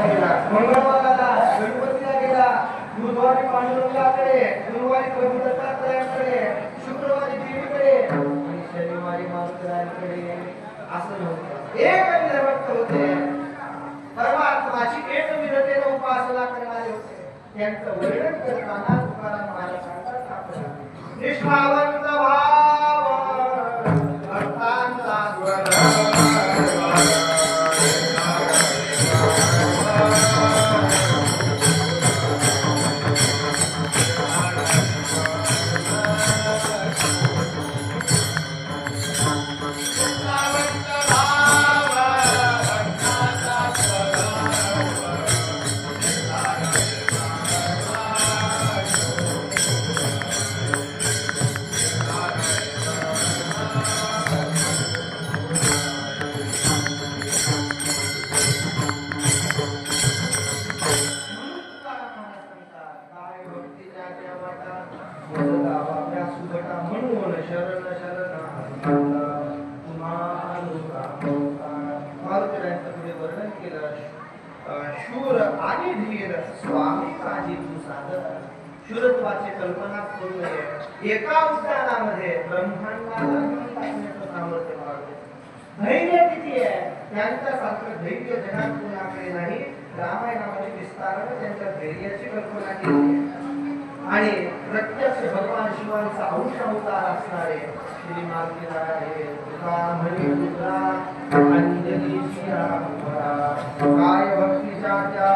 मंगळवाराला गणपतीला गेला, बुधवारी पांडुरंगाकडे, गुरुवारी प्रभू दत्तात्रयाकडे, शुक्रवारी देवीकडे आणि शनिवारी मारुतीकडे. असं नव्हतं, एक निर्भक्त होते. परमात्माची एक विधतेने उपासना करणारे होते. त्यांचं वर्णन करताना तुकाराम महाराज सांगतात, आपण निष्ठावंत भाव भक्तांचा स्वर शूर आणि धीर स्वामी माझी तू साधन. शूरत्वाची कल्पना करू नये. एका उद्यानामध्ये ब्रह्मांडाला टाकण्याचं सामर्थ्य वाढते. धैर्य किती आहे, त्यांच्यासारखं धैर्य जगात कोणाकडे नाही. रामायणामध्ये विस्ताराने त्यांच्या धैर्याची कल्पना केली आणि प्रत्यक्ष भगवान शिवांचा अंश अवतार असणारे श्री मारुती नारायण तुका म्हणे तुका अंजली काय भक्तीच्या त्या